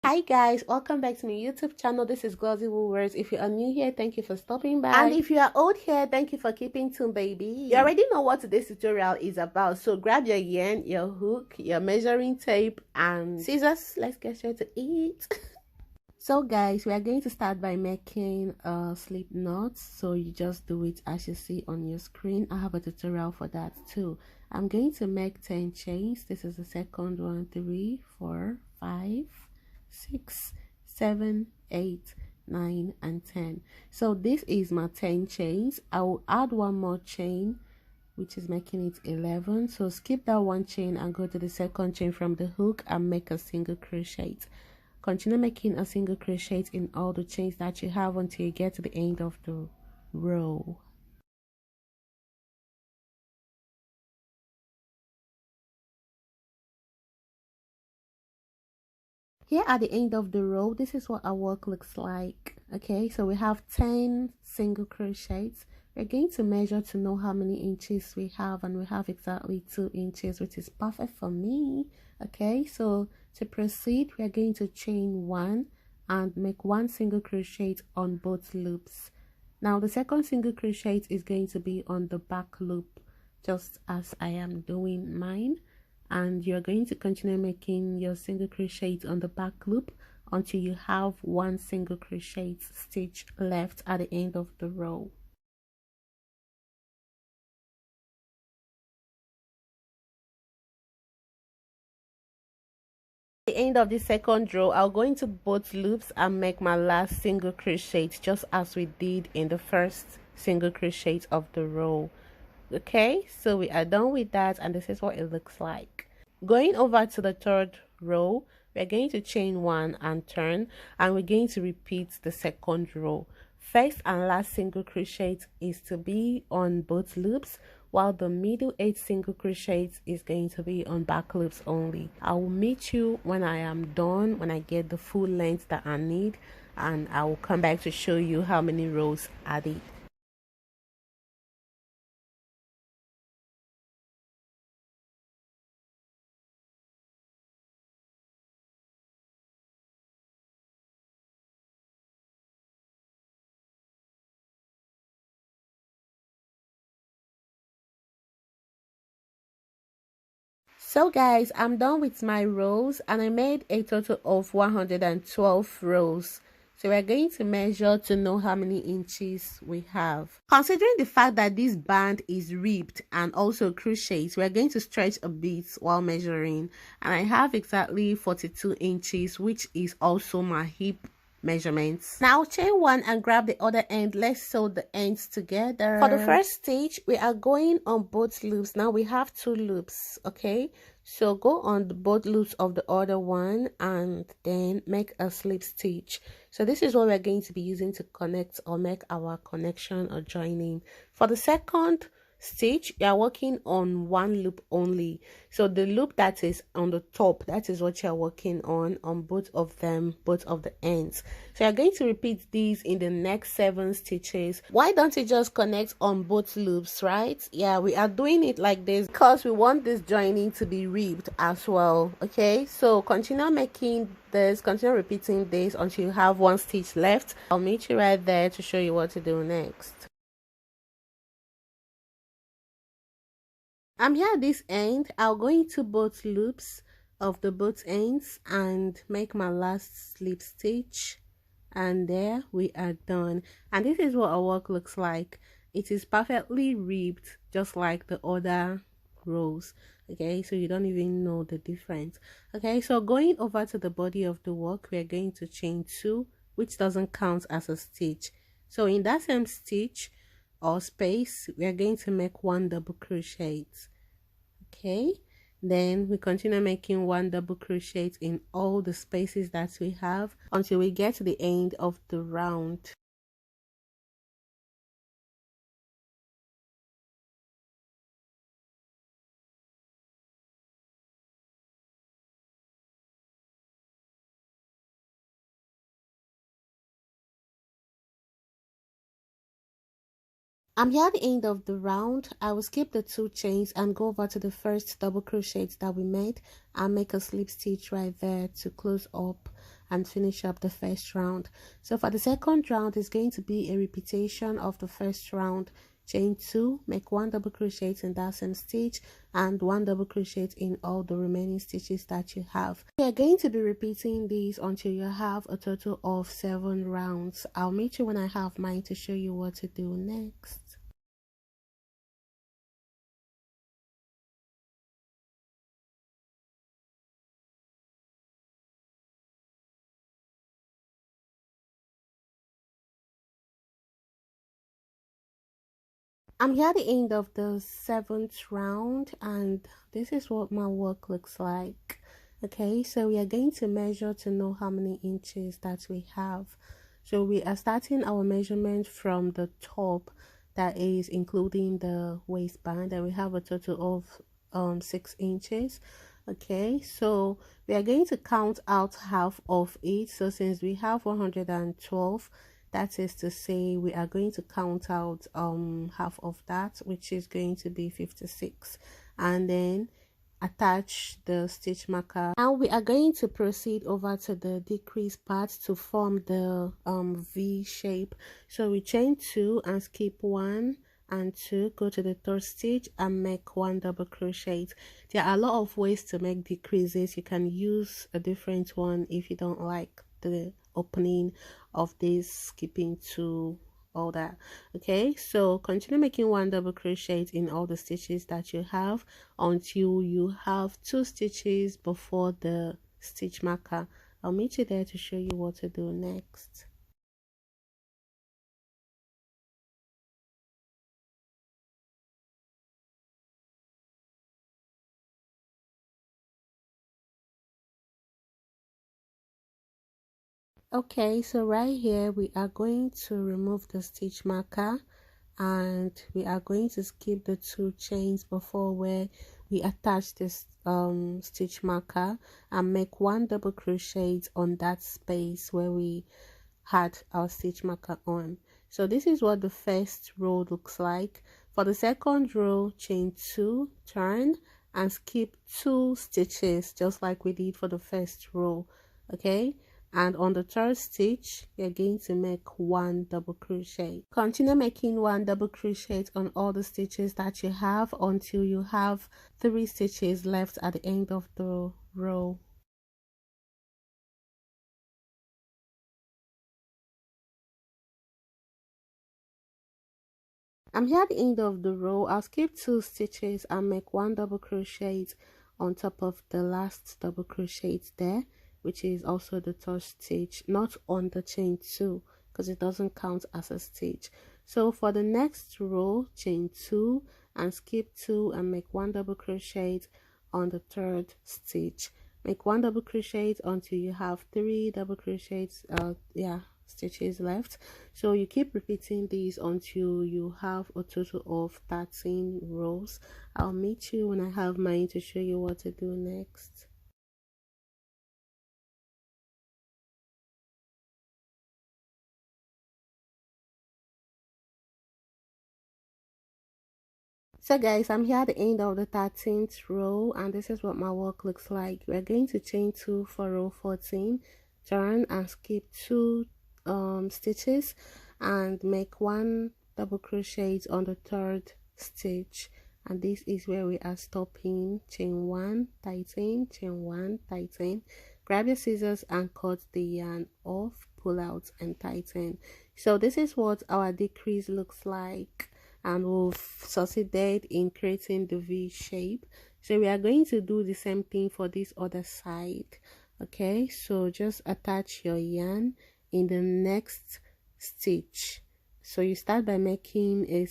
Hi guys, welcome back to my YouTube channel. This is Glossy Woolworths. If you are new here, thank you for stopping by. And if you are old here, thank you for keeping tuned, baby. You already know what today's tutorial is about. So grab your yarn, your hook, your measuring tape, and scissors. Let's get straight to it. So guys, we are going to start by making a slip knot. So you just do it as you see on your screen. I have a tutorial for that too. I'm going to make 10 chains. This is the second one. 3, 4, 5, 6, 7, 8, 9, and 10. So this is my 10 chains. I will add one more chain, which is making it 11. So skip that one chain and go to the second chain from the hook and make a single crochet. Continue making a single crochet in all the chains that you have until you get to the end of the row. Here at the end of the row, this is what our work looks like. Okay, so we have 10 single crochets. We're going to measure to know how many inches we have, and we have exactly 2 inches, which is perfect for me. Okay, so to proceed, we are going to chain 1 and make 1 single crochet on both loops. Now the second single crochet is going to be on the back loop, just as I am doing mine. And you're going to continue making your single crochet on the back loop until you have 1 single crochet stitch left at the end of the row. At the end of the second row, I'll go into both loops and make my last single crochet, just as we did in the first single crochet of the row. Okay, so we are done with that, and this is what it looks like. Going over to the third row, we're going to chain 1 and turn, and we're going to repeat the second row. First and last single crochet is to be on both loops, while the middle 8 single crochets is going to be on back loops only. I will meet you when I am done, when I get the full length that I need, and I will come back to show you how many rows I did. So guys, I'm done with my rows, and I made a total of 112 rows. So we're going to measure to know how many inches we have. Considering the fact that this band is ribbed and also crocheted, we're going to stretch a bit while measuring, and I have exactly 42 inches, which is also my hip measurements. Now chain 1 and grab the other end. Let's sew the ends together. For the first stitch, we are going on both loops. Now we have 2 loops. Okay, so go on both loops of the other one and then make a slip stitch. So this is what we're going to be using to connect or make our connection or joining. For the second stitch, you are working on 1 loop only. So the loop that is on the top, that is what you are working on both of them, both of the ends. So you're going to repeat these in the next 7 stitches. Why don't you just connect on both loops, right? Yeah, we are doing it like this because we want this joining to be ribbed as well. Okay, so continue making this, continue repeating this until you have 1 stitch left. I'll meet you right there to show you what to do next. I'm here at this end. I'll go into both loops of the both ends and make my last slip stitch, and there we are done. And this is what our work looks like. It is perfectly ribbed, just like the other rows. Okay, so you don't even know the difference. Okay, so going over to the body of the work, we are going to chain 2, which doesn't count as a stitch. So in that same stitch or space, we are going to make 1 double crochet. Okay, then we continue making 1 double crochet in all the spaces that we have until we get to the end of the round. I'm here at the end of the round. I will skip the 2 chains and go over to the first double crochet that we made and make a slip stitch right there to close up. and finish up the first round. So for the second round, it's going to be a repetition of the first round. Chain 2, make 1 double crochet in that same stitch and 1 double crochet in all the remaining stitches that you have. We are going to be repeating these until you have a total of 7 rounds. I'll meet you when I have mine to show you what to do next. I'm here at the end of the 7th round, and this is what my work looks like. Okay, so we are going to measure to know how many inches that we have. So we are starting our measurement from the top, that is including the waistband, and we have a total of 6 inches. Okay, so we are going to count out half of it. So since we have 112, that is to say we are going to count out half of that, which is going to be 56, and then attach the stitch marker. Now we are going to proceed over to the decrease part to form the V shape. So we chain 2 and skip 1 and 2, go to the 3rd stitch and make 1 double crochet. There are a lot of ways to make decreases. You can use a different one if you don't like the opening of this, skipping 2, all that. Okay, so continue making 1 double crochet in all the stitches that you have until you have 2 stitches before the stitch marker. I'll meet you there to show you what to do next. Okay, so right here we are going to remove the stitch marker, and we are going to skip the 2 chains before where we attach this stitch marker and make 1 double crochet on that space where we had our stitch marker on. So this is what the first row looks like. For the second row, chain 2, turn and skip 2 stitches just like we did for the first row. Okay, and on the 3rd stitch you're going to make 1 double crochet. Continue making 1 double crochet on all the stitches that you have until you have 3 stitches left at the end of the row. I'm here at the end of the row. I'll skip 2 stitches and make 1 double crochet on top of the last double crochet there, which is also the 3rd stitch, not on the chain 2 because it doesn't count as a stitch. So for the next row, chain 2 and skip 2 and make 1 double crochet on the 3rd stitch. Make 1 double crochet until you have 3 double crochets stitches left. So you keep repeating these until you have a total of 13 rows. I'll meet you when I have mine to show you what to do next. So guys, I'm here at the end of the 13th row, and this is what my work looks like. We're going to chain 2 for row 14, turn and skip 2 stitches and make 1 double crochet on the 3rd stitch, and this is where we are stopping. Chain 1, tighten, chain 1, tighten, grab your scissors and cut the yarn off, pull out and tighten. So this is what our decrease looks like, and we've succeeded in creating the V shape. So we are going to do the same thing for this other side. Okay, so just attach your yarn in the next stitch. So you start by making a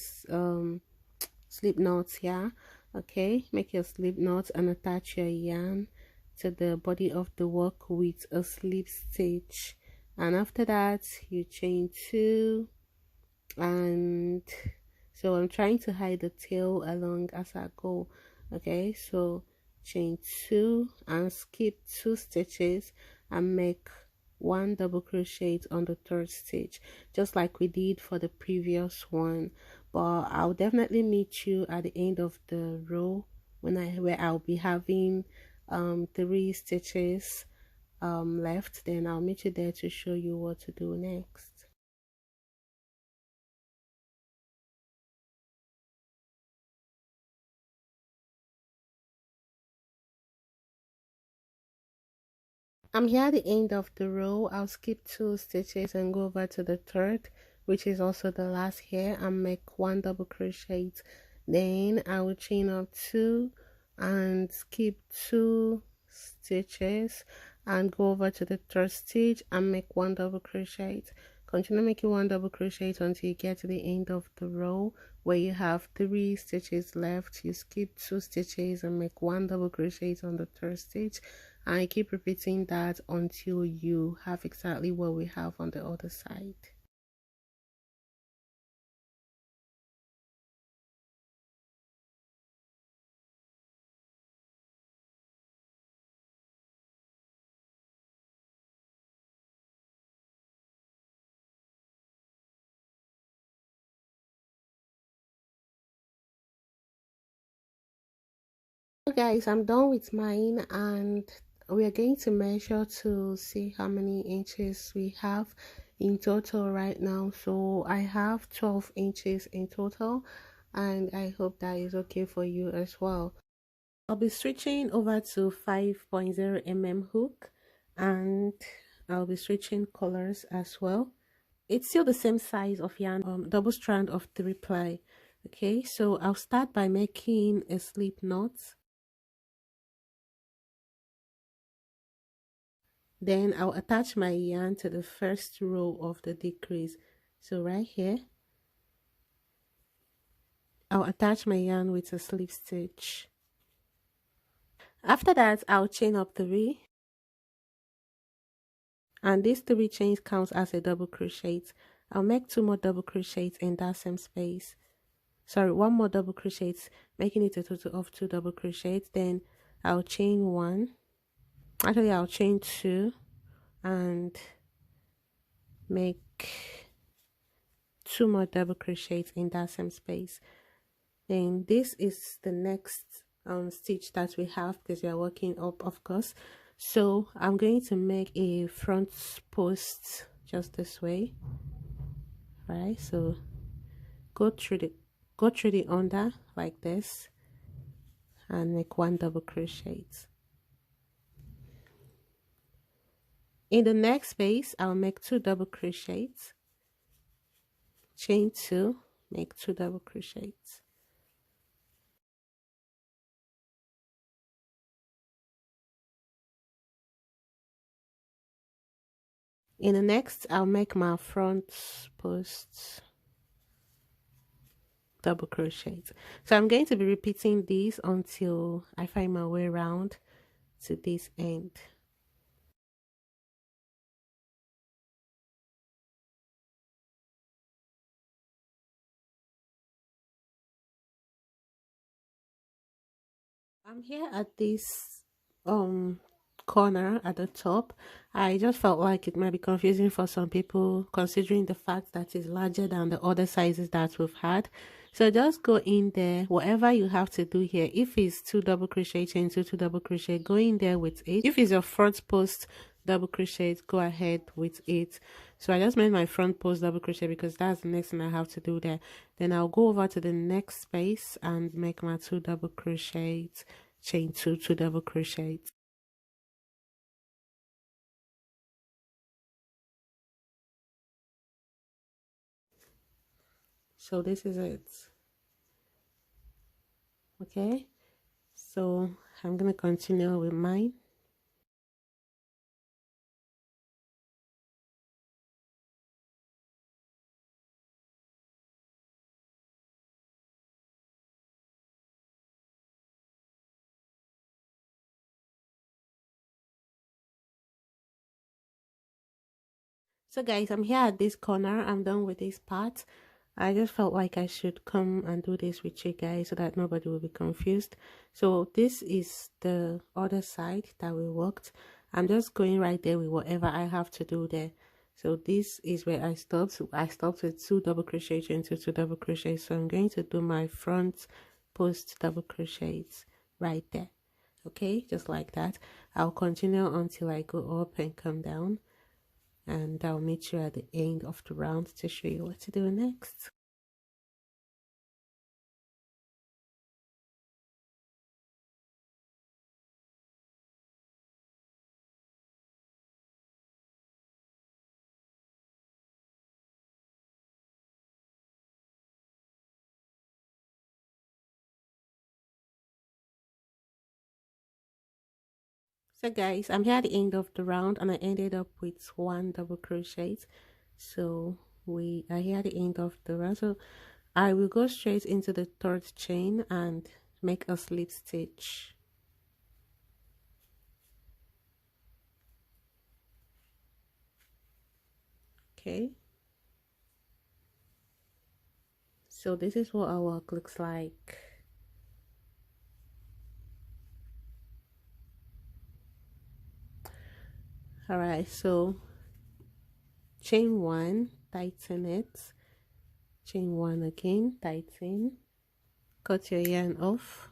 slip knot here. Okay, make your slip knot and attach your yarn to the body of the work with a slip stitch, and after that you chain 2, and so I'm trying to hide the tail along as I go. Okay, so chain 2 and skip 2 stitches and make 1 double crochet on the 3rd stitch, just like we did for the previous one. But I'll definitely meet you at the end of the row where I'll be having 3 stitches left, then I'll meet you there to show you what to do next. I'm here at the end of the row. I'll skip 2 stitches and go over to the third, which is also the last here, and make 1 double crochet. Then I will chain up 2 and skip 2 stitches and go over to the third stitch and make 1 double crochet. Continue making 1 double crochet until you get to the end of the row where you have 3 stitches left. You skip 2 stitches and make 1 double crochet on the third stitch, and I keep repeating that until you have exactly what we have on the other side. So guys, I'm done with mine, and we are going to measure to see how many inches we have in total right now. So I have 12 inches in total, and I hope that is okay for you as well. I'll be switching over to 5.0 mm hook, and I'll be switching colors as well. It's still the same size of yarn, double strand of 3 ply. Okay, so I'll start by making a slip knot. Then I'll attach my yarn to the first row of the decrease. So right here, I'll attach my yarn with a slip stitch. After that, I'll chain up 3. And these 3 chains counts as a double crochet. I'll make 2 more double crochets in that same space. Sorry, 1 more double crochet, making it a total of 2 double crochets. Then I'll chain 1. Actually, I'll chain 2 and make 2 more double crochets in that same space. Then this is the next stitch that we have, because we are working up, of course. So I'm going to make a front post just this way. Right, so go through the under like this and make 1 double crochet. In the next space, I'll make 2 double crochets, chain 2, make 2 double crochets. In the next, I'll make my front post double crochets. So I'm going to be repeating this until I find my way around to this end. I'm here at this corner at the top. I just felt like it might be confusing for some people, considering the fact that it's larger than the other sizes that we've had. So just go in there, whatever you have to do here. If it's 2 double crochet chain, 2 double crochet, go in there with it. If it's your front post double crochet, go ahead with it. So I just made my front post double crochet because that's the next thing I have to do there. Then I'll go over to the next space and make my 2 double crochets, chain 2 double crochets. So this is it. Okay, so I'm gonna continue with mine. So guys, I'm here at this corner. I'm done with this part. I just felt like I should come and do this with you guys so that nobody will be confused. So this is the other side that we worked. I'm just going right there with whatever I have to do there. So this is where I stopped. So I stopped with 2 double crochets into 2 double crochets. So I'm going to do my front post double crochets right there. Okay, just like that. I'll continue until I go up and come down, and I'll meet you at the end of the round to show you what to do next. So guys, I'm here at the end of the round and I ended up with 1 double crochet. So we are here at the end of the round. So I will go straight into the 3rd chain and make a slip stitch. Okay. So this is what our work looks like. Alright, so chain 1, tighten it, chain 1 again, tighten, cut your yarn off,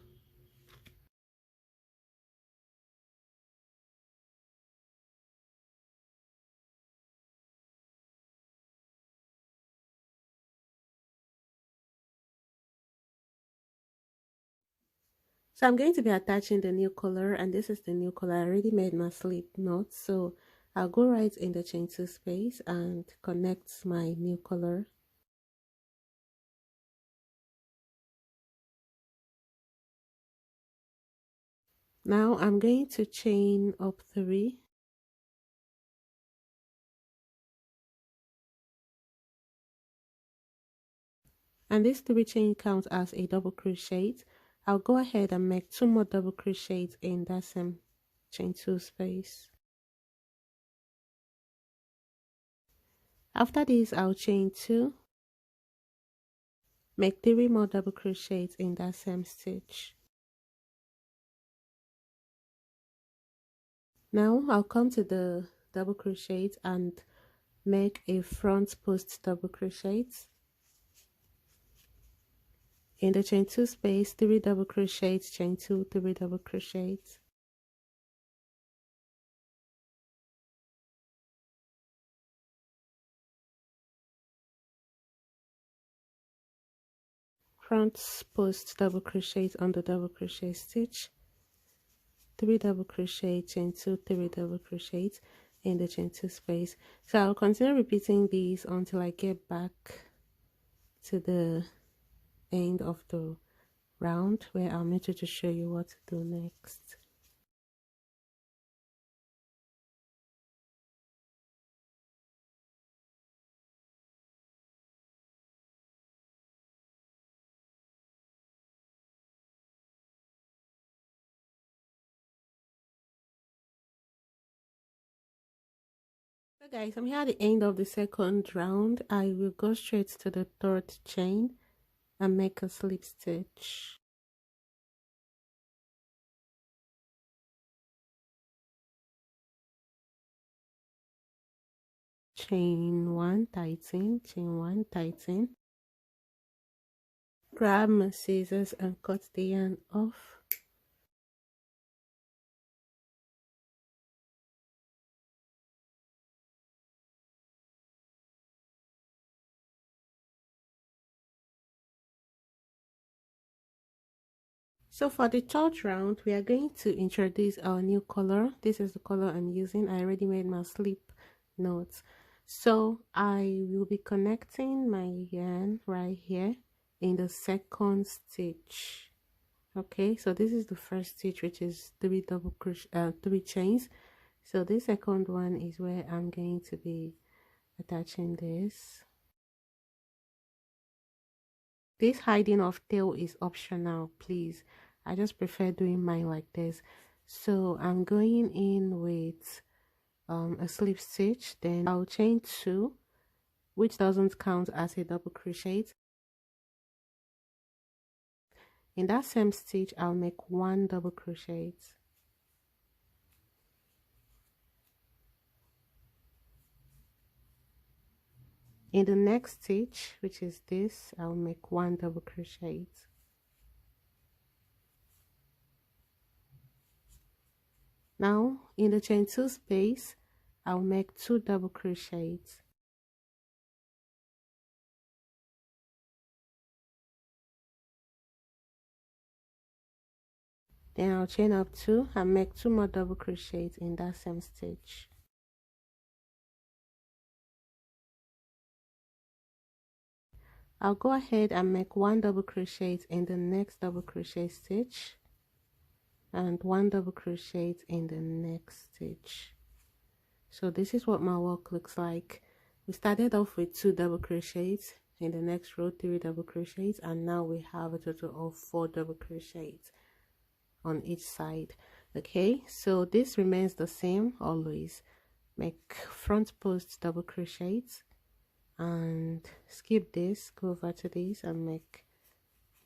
so I'm going to be attaching the new color, and this is the new color. I already made my slip knot, so I'll go right in the chain 2 space and connect my new color. Now I'm going to chain up 3, and this 3 chain counts as a double crochet. I'll go ahead and make 2 more double crochets in that same chain 2 space. After this, I'll chain 2, make 3 more double crochets in that same stitch. Now I'll come to the double crochet and make a front post double crochet. In the chain 2 space, 3 double crochets, chain 2, 3 double crochets. Front post double crochet on the double crochet stitch, 3 double crochet, chain 2, 3 double crochets in the chain 2 space. So I'll continue repeating these until I get back to the end of the round, where I'll meet you to show you what to do next. So guys, I'm here at the end of the 2nd round. I will go straight to the 3rd chain and make a slip stitch. Chain 1, tighten, chain 1, tighten. Grab my scissors and cut the yarn off. So for the 3rd round, we are going to introduce our new color. This is the color I'm using. I already made my slip knots. So I will be connecting my yarn right here in the 2nd stitch. Okay, so this is the 1st stitch, which is 3 double crochet, 3 chains. So the 2nd one is where I'm going to be attaching this. This hiding of tail is optional, please. I just prefer doing mine like this. So I'm going in with a slip stitch, then I'll chain 2, which doesn't count as a double crochet. In that same stitch, I'll make 1 double crochet. In the next stitch, which is this, I'll make 1 double crochet. Now in the chain 2 space, I'll make 2 double crochets. Then I'll chain up 2 and make 2 more double crochets in that same stitch. I'll go ahead and make 1 double crochet in the next double crochet stitch and 1 double crochet in the next stitch. So this is what my work looks like. We started off with 2 double crochets, in the next row 3 double crochets, and now we have a total of 4 double crochets on each side. Okay, so this remains the same always. Make front post double crochets and skip this, go over to this and make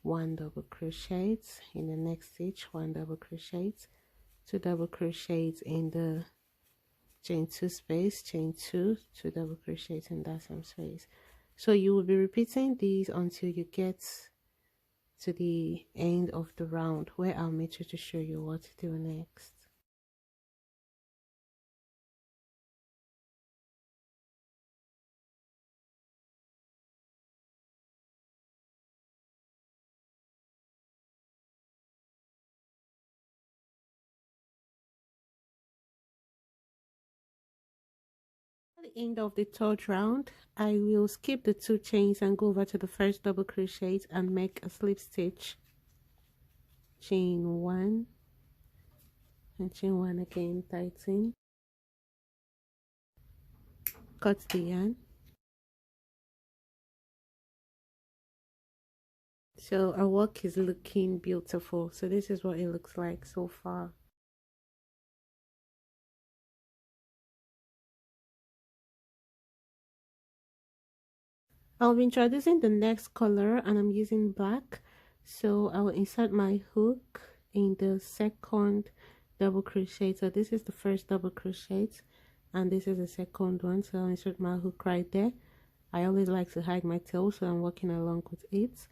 1 double crochet in the next stitch, 1 double crochet, 2 double crochets in the chain 2 space, chain 2, 2 double crochets in that same space. So you will be repeating these until you get to the end of the round, where I'll make sure to show you what to do next. At the end of the 3rd round, I will skip the 2 chains and go over to the first double crochet and make a slip stitch, chain 1 and chain 1 again, tighten, cut the yarn. So our work is looking beautiful. So this is what it looks like so far. I'll be introducing the next color and I'm using black. So I will insert my hook in the second double crochet. So this is the first double crochet and this is the second one. So I'll insert my hook right there. I always like to hide my tail, so I'm working along with it.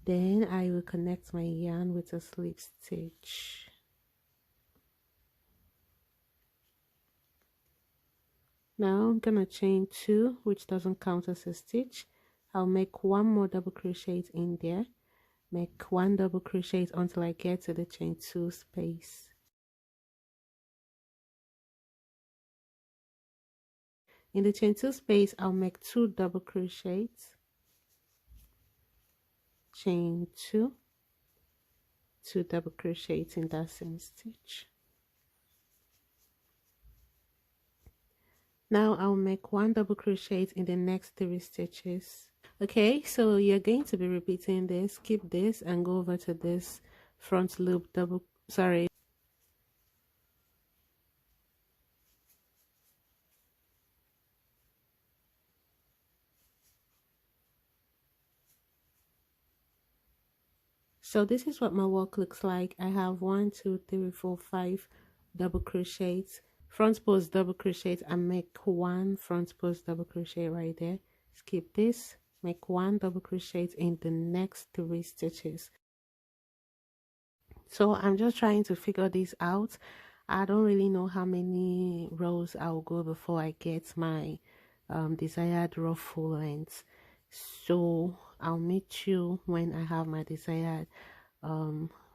Then I will connect my yarn with a slip stitch. Now I'm gonna chain 2, which doesn't count as a stitch. I'll make 1 more double crochet in there, make 1 double crochet until I get to the chain 2 space. In the chain 2 space, I'll make 2 double crochets, chain 2, 2 double crochets in that same stitch. Now I'll make 1 double crochet in the next 3 stitches. Okay, so you're going to be repeating this, skip this and go over to this front loop double, sorry. So this is what my work looks like. I have 1, 2, 3, 4, 5 double crochets, front post double crochet and make 1 front post double crochet right there. Skip this, make 1 double crochet in the next 3 stitches. So I'm just trying to figure this out. I don't really know how many rows I'll go before I get my desired ruffle length. So I'll meet you when I have my desired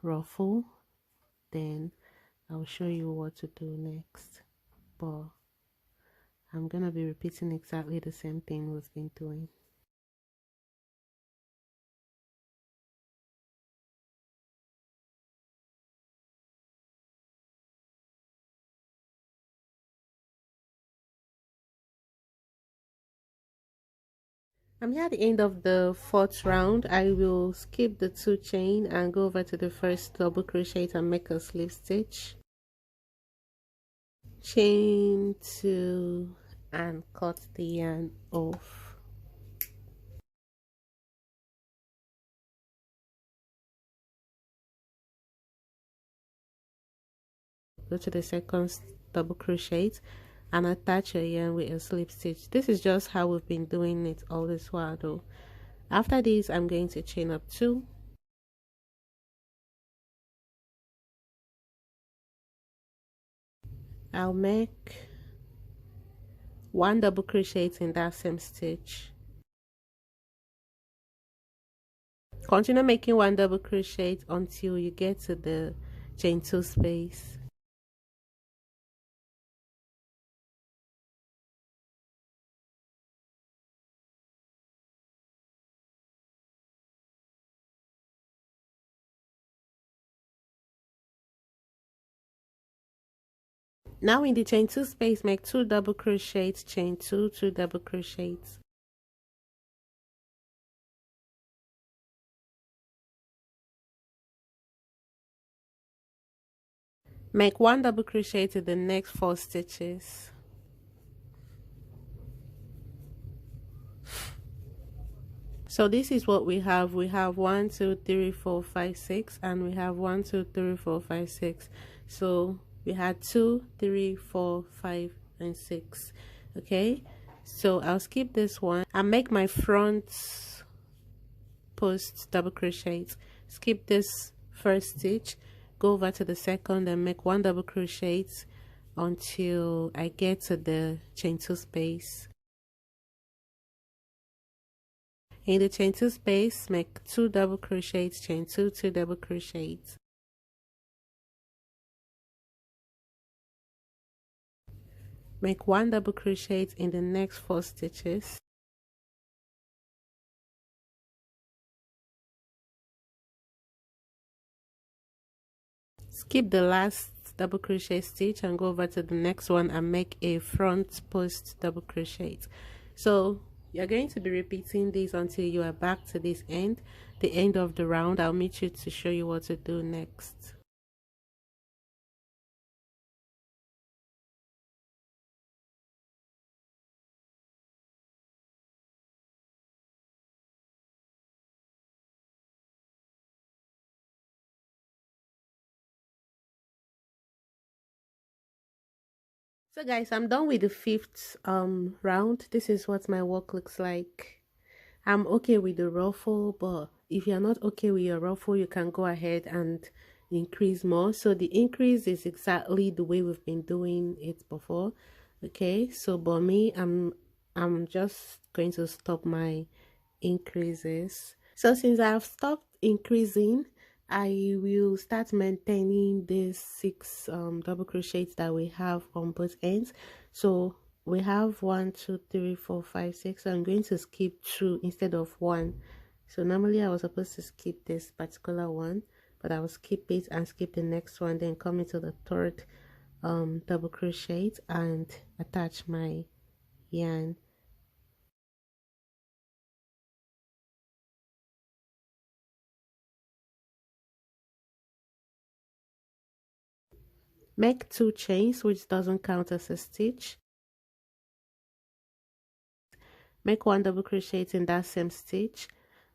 ruffle, then I'll show you what to do next. But I'm gonna be repeating exactly the same thing we've been doing. I'm here at the end of the 4th round. I will skip the 2 chain and go over to the first double crochet and make a slip stitch, chain 2 and cut the yarn off. Go to the second double crochet and attach your yarn with a slip stitch. This is just how we've been doing it all this while though. After this, I'm going to chain up 2, I'll make 1 double crochet in that same stitch. Continue making 1 double crochet until you get to the chain 2 space. Now in the chain 2 space, make 2 double crochets, chain 2, 2 double crochets. Make 1 double crochet to the next 4 stitches. So this is what we have. We have 1 2 3 4 5 6, and we have 1 2 3 4 5 6. So we had 2 3 4 5 and 6. Okay, so I'll skip this one and make my front post double crochet. Skip this first stitch, go over to the second and make 1 double crochet until I get to the chain 2 space. In the chain 2 space, make 2 double crochets, chain 2, 2 double crochets. Make 1 double crochet in the next 4 stitches. Skip the last double crochet stitch and go over to the next one and make a front post double crochet. So you're going to be repeating this until you are back to this end, the end of the round. I'll meet you to show you what to do next. So guys, I'm done with the 5th round. This is what my work looks like. I'm okay with the ruffle, but if you're not okay with your ruffle, you can go ahead and increase more. So the increase is exactly the way we've been doing it before. Okay, so but me, I'm just going to stop my increases. So since I've stopped increasing, I will start maintaining these 6 double crochets that we have on both ends. So we have 1 2 3 4 5 6. So I'm going to skip 2 instead of 1. So normally I was supposed to skip this particular one, but I will skip it and skip the next one, then come into the 3rd double crochet and attach my yarn. Make 2 chains, which doesn't count as a stitch. Make 1 double crochet in that same stitch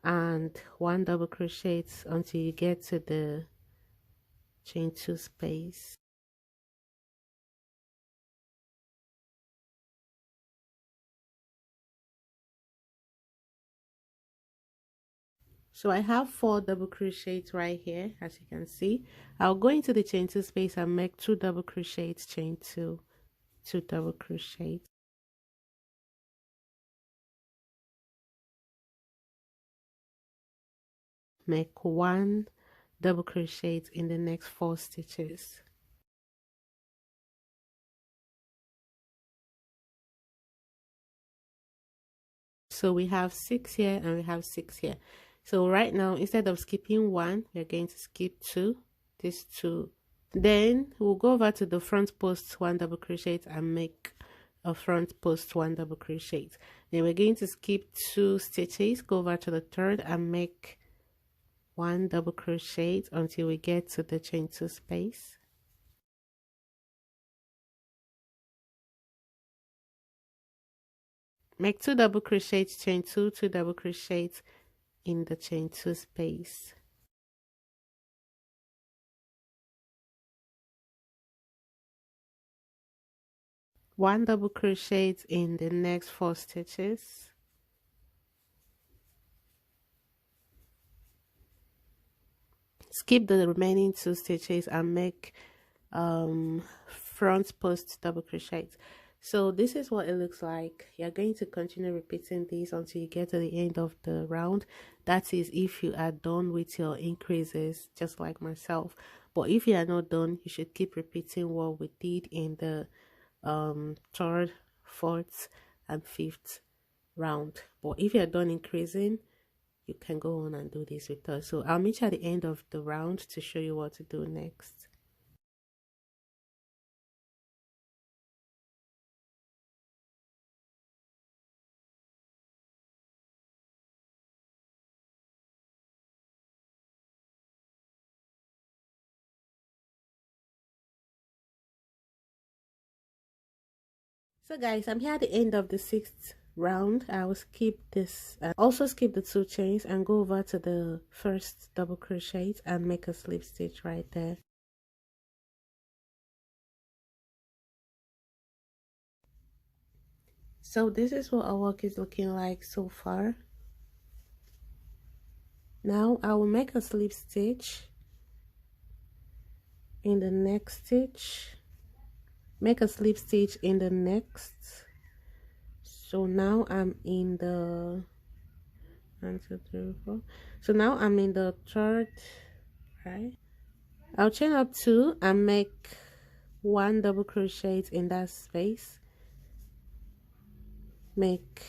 and 1 double crochet until you get to the chain 2 space. So I have 4 double crochets right here, as you can see. I'll go into the chain 2 space and make 2 double crochets, chain 2, 2 double crochets. Make 1 double crochet in the next 4 stitches. So we have 6 here and we have 6 here. So right now, instead of skipping 1, we're going to skip 2, these 2. Then we'll go over to the front post 1 double crochet and make a front post 1 double crochet. Then we're going to skip 2 stitches, go over to the 3rd and make 1 double crochet until we get to the chain 2 space. Make 2 double crochets, chain 2, 2 double crochets in the chain 2 space. One double crochet in the next 4 stitches. Skip the remaining 2 stitches and make front post double crochet. So this is what it looks like. You're going to continue repeating this until you get to the end of the round. That is if you are done with your increases, just like myself. But if you are not done, you should keep repeating what we did in the third, fourth and fifth round. But if you're done increasing, you can go on and do this with us. So I'll meet you at the end of the round to show you what to do next. So guys, I'm here at the end of the sixth round. I will skip this, also skip the 2 chains and go over to the first double crochet and make a slip stitch right there. So this is what our work is looking like so far. Now I will make a slip stitch in the next stitch, make a slip stitch in the next. So now I'm in the 1, 2, 3, 4. So now I'm in the third, right? I'll chain up 2 and make 1 double crochet in that space. Make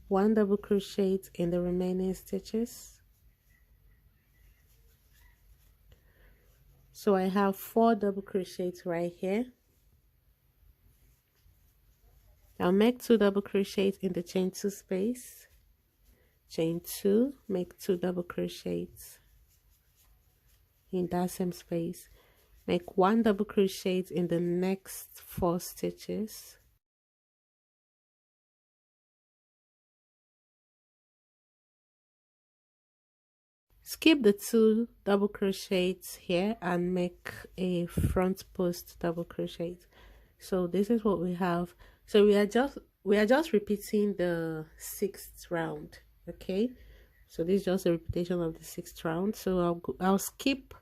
1 double crochet in the remaining stitches. So I have 4 double crochets right here. I'll make 2 double crochets in the chain 2 space. Chain 2, make 2 double crochets in that same space. Make 1 double crochet in the next 4 stitches. Skip the 2 double crochets here and make a front post double crochet. So this is what we have. So we are just repeating the 6th round. Okay, so this is just a repetition of the 6th round. So I'll skip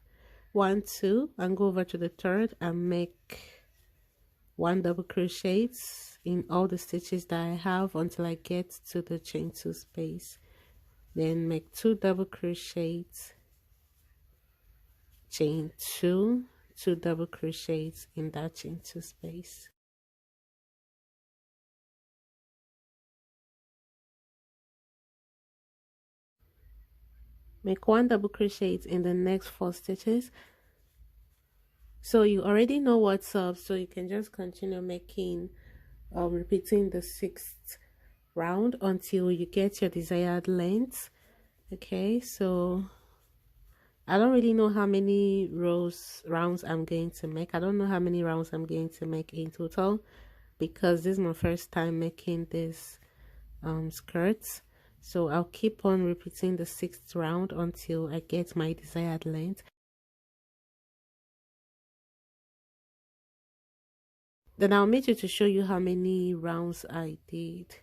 1, 2 and go over to the 3rd and make 1 double crochet in all the stitches that I have until I get to the chain 2 space. Then make 2 double crochets, chain 2, 2 double crochets in that chain 2 space. Make 1 double crochet in the next 4 stitches. So you already know what's up, so you can just continue making repeating the 6th round until you get your desired length. Okay, so I don't really know how many rounds I'm going to make. I don't know how many rounds I'm going to make in total because this is my first time making this skirts. So I'll keep on repeating the 6th round until I get my desired length. Then I'll meet you to show you how many rounds I did.